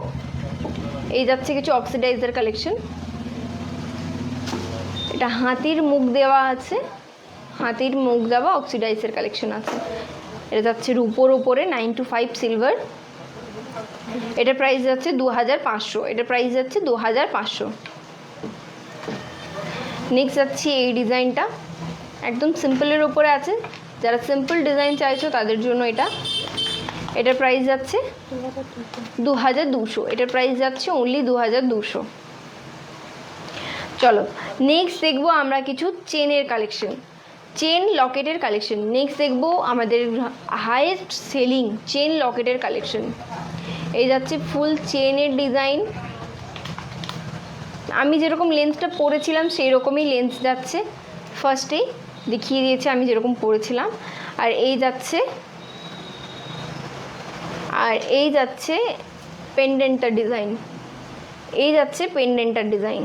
এই যাচ্ছে কিছু অক্সিডাইজের কালেকশন। এটা হাতির মুখ দেওয়া আছে, হাতির মুখ দেওয়া অক্সিডাইজের কালেকশন আছে। এটা যাচ্ছে রুপোর ওপরে 925 সিলভার। এটার প্রাইস যাচ্ছে 2500। এটার প্রাইস যাচ্ছে 2500। নেক্সট যাচ্ছি এই ডিজাইনটা, একদম সিম্পলের ওপরে আছে, যারা সিম্পল ডিজাইন চাইছো তাদের জন্য এটা। এটার প্রাইস যাচ্ছে 2200। এটার প্রাইস যাচ্ছে অনলি 2200। চলো নেক্সট দেখবো আমরা কিছু চেনের কালেকশন, চেন লকেটের কালেকশন। নেক্সট দেখবো আমাদের হাইয়েস্ট সেলিং চেন লকেটের কালেকশন। এই যাচ্ছে ফুল চেনের ডিজাইন। আমি যেরকম লেন্সটা পরেছিলাম সেই রকমই লেন্স যাচ্ছে, ফার্স্টেই দেখিয়ে দিয়েছে আমি যেরকম পরেছিলাম। আর এই যাচ্ছে, আর এই যাচ্ছে পেন্ডেন্টার ডিজাইন। এই যাচ্ছে পেন্ডেন্টার ডিজাইন।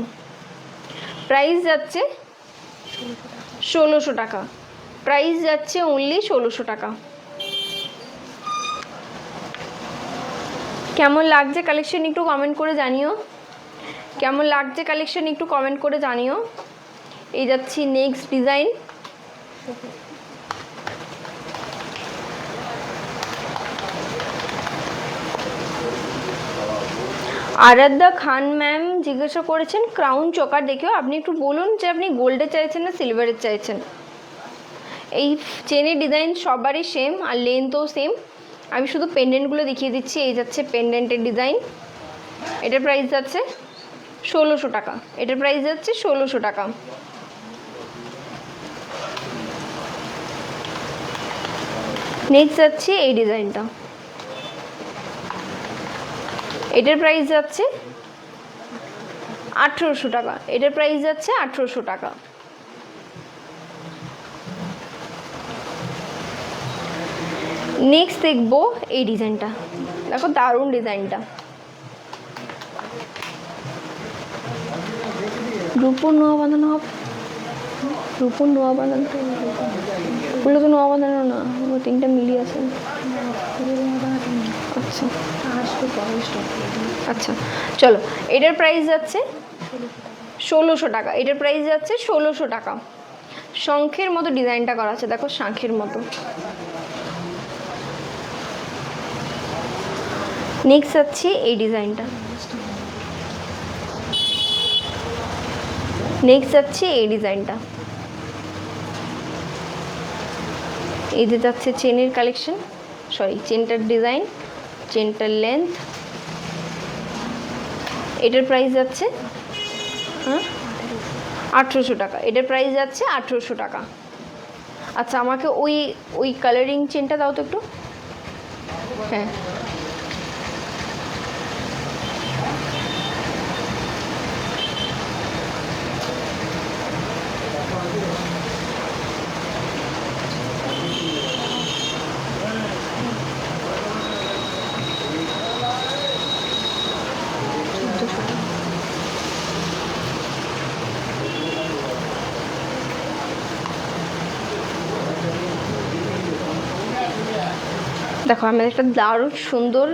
প্রাইস যাচ্ছে 1600 টাকা। প্রাইস যাচ্ছে অনলি 1600 টাকা। কেমন লাগছে কালেকশন একটু কমেন্ট করে জানিও। কেমন লাগছে কালেকশন একটু কমেন্ট করে জানিও। এই যাচ্ছি নেক্সট ডিজাইন। আরাধ্যা খান ম্যাম জিজ্ঞাসা করেছেন ক্রাউন চোকার দেখেও, আপনি একটু বলুন যে আপনি গোল্ডের চাইছেন না সিলভারের চাইছেন। এই চেনের ডিজাইন সবারই সেম আর লেন্থও সেম। আমি শুধু পেন্ডেন্টগুলো দেখিয়ে দিচ্ছি। এই যাচ্ছে পেন্ডেন্টের ডিজাইন। এটার প্রাইস যাচ্ছে 1600 টাকা। এটার প্রাইস যাচ্ছে 1600 টাকা। নেক্সট যাচ্ছে এই ডিজাইনটা। এটার প্রাইস যাচ্ছে 1800 টাকা। এটার প্রাইস যাচ্ছে 1800 টাকা। নেক্সট দেখবো এই ডিজাইনটা, দেখো দারুণ ডিজাইনটা, রূপোর নোয়া বাঁধানো হবে, রূপোর নোয়া বাঁধানো, ওগুলো তো নোয়া বাঁধানো না, ওগুলো তিনটা মিলিয়ে আছে। আচ্ছা আচ্ছা, চলো এটার প্রাইস যাচ্ছে 1600 টাকা, এটার প্রাইস যাচ্ছে 1600 টাকা। শঙ্খের মতো ডিজাইনটা করা আছে, দেখো শঙ্খের মতো। নেক্সট যাচ্ছে এই ডিজাইনটা, নেক্সট যাচ্ছে এই ডিজাইনটা, এই যে যাচ্ছে চেনের কালেকশন, সরি চেনটার ডিজাইন, চেনটার লেন্থ। এটার প্রাইস যাচ্ছে 1800 টাকা, এটার প্রাইস যাচ্ছে 1800 টাকা। আচ্ছা আমাকে ওই ওই কালারিং চেনটা দাও তো একটু। হ্যাঁ দেখো আমাদের একটা দারুণ সুন্দর,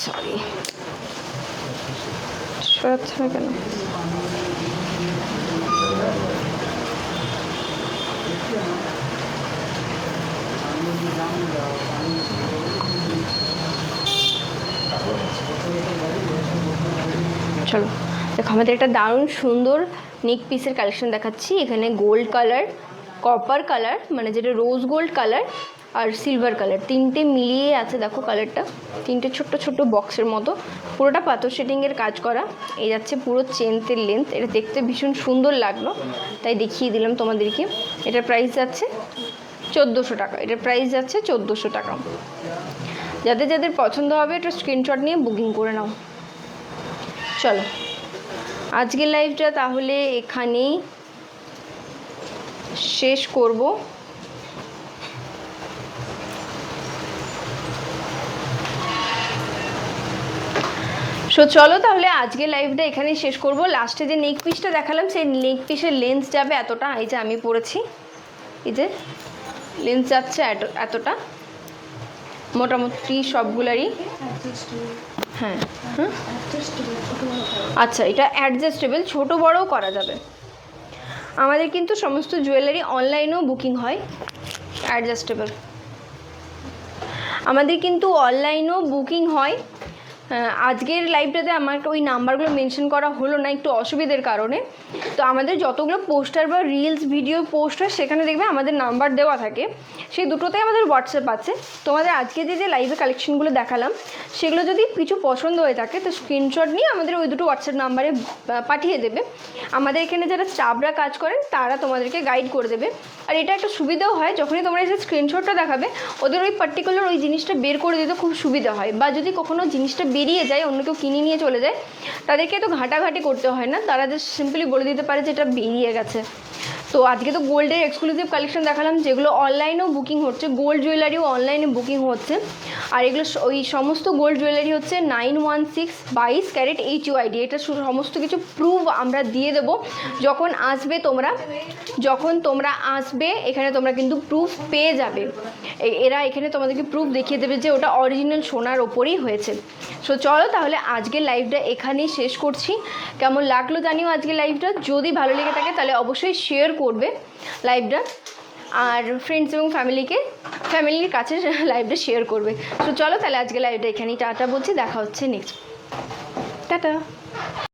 সরি সরাচ্ছে না কেন, চলো দেখো আমাদের একটা দারুণ সুন্দর নেক পিসের কালেকশন দেখাচ্ছি। এখানে গোল্ড কালার, কপার কালার মানে যেটা রোজ গোল্ড কালার, আর সিলভার কালার তিনটে মিলিয়ে আছে। দেখো কালারটা তিনটে ছোট্ট ছোট্ট বক্সের মতো, পুরোটা পাথর শেডিংয়ের কাজ করা। এই যাচ্ছে পুরো চেনতের লেন্থ, এটা দেখতে ভীষণ সুন্দর লাগলো তাই দেখিয়ে দিলাম তোমাদেরকে। এটার প্রাইস যাচ্ছে 1400 টাকা, এটার প্রাইস যাচ্ছে 1400 টাকা। যাদের যাদের পছন্দ হবে একটা স্ক্রিনশট নিয়ে বুকিং করে নাও। চলো আজকের লাইভটা তাহলে এখানেই শেষ করব। সো চলো তাহলে আজকের লাইভটা এখানেই শেষ করব। লাস্টে যে নেক পিসটা দেখালাম সেই নেক পিসের লেন্থ যাবে এতটা, এই যে আমি পরেছি, এই যে লেন্থ যাচ্ছে এতটা মোটামুটি সবগুলারই। হ্যাঁ হ্যাঁ আচ্ছা, এটা অ্যাডজাস্টেবল, ছোট বড়ও করা যাবে। আমাদের কিন্তু সমস্ত জুয়েলারি অনলাইনেও বুকিং হয়, অ্যাডজাস্টেবল। আমাদের কিন্তু অনলাইনেও বুকিং হয়। আজকের লাইভটাতে আমার ওই নাম্বারগুলো মেনশন করা হলো না একটু অসুবিধার কারণে। তো আমাদের যতগুলো পোস্টার বা রিলস ভিডিও পোস্ট হয় সেখানে দেখবে আমাদের নাম্বার দেওয়া থাকে, সেই দুটোতেই আমাদের হোয়াটসঅ্যাপ আছে। তোমাদের আজকে যে লাইভে কালেকশনগুলো দেখালাম সেগুলো যদি কিছু পছন্দ হয়ে থাকে তো স্ক্রিনশট নিয়ে আমাদের ওই দুটো হোয়াটসঅ্যাপ নাম্বারে পাঠিয়ে দেবে। আমাদের এখানে যারা স্টাফরা কাজ করেন তারা তোমাদেরকে গাইড করে দেবে। আর এটা একটা সুবিধাও হয়, যখনই তোমরা এসে স্ক্রিনশটটা দেখাবে ওদের ওই পার্টিকুলার ওই জিনিসটা বের করে দিতে খুব সুবিধা হয়। বা যদি কখনো জিনিসটা বেরিয়ে যায়, অন্য কেউ কিনে নিয়ে চলে যায়, তাদেরকে তো ঘাটাঘাটি করতে হয় না, তারা জাস্ট সিম্পলি বলে দিতে পারে যে এটা বেরিয়ে গেছে। তো আজকে তো গোল্ডের এক্সক্লুসিভ কালেকশন দেখালাম যেগুলো অনলাইনেও বুকিং হচ্ছে, গোল্ড জুয়েলারিও অনলাইনে বুকিং হচ্ছে। আর এগুলো ওই সমস্ত গোল্ড জুয়েলারি হচ্ছে 916 22 ক্যারেট HUID, এটা সমস্ত কিছু প্রুফ আমরা দিয়ে দেবো যখন আসবে তোমরা। যখন তোমরা আসবে এখানে তোমরা কিন্তু প্রুফ পেয়ে যাবে, এরা এখানে তোমাদেরকে প্রুফ দেখিয়ে দেবে যে ওটা অরিজিনাল সোনার ওপরেই হয়েছে। সো চলো তাহলে আজকের লাইভটা এখানেই শেষ করছি। কেমন লাগলো জানিও আজকের লাইভটা, যদি ভালো লেগে থাকে তাহলে অবশ্যই শেয়ার করবে লাইভটা, আর ফ্রেন্ডস এবং ফ্যামিলির কাছে লাইভটা শেয়ার করবে। সো চলো তাহলে আজকে লাইভটা এখানেই টাটা বলছি, দেখা হচ্ছে নেক্সট, টাটা।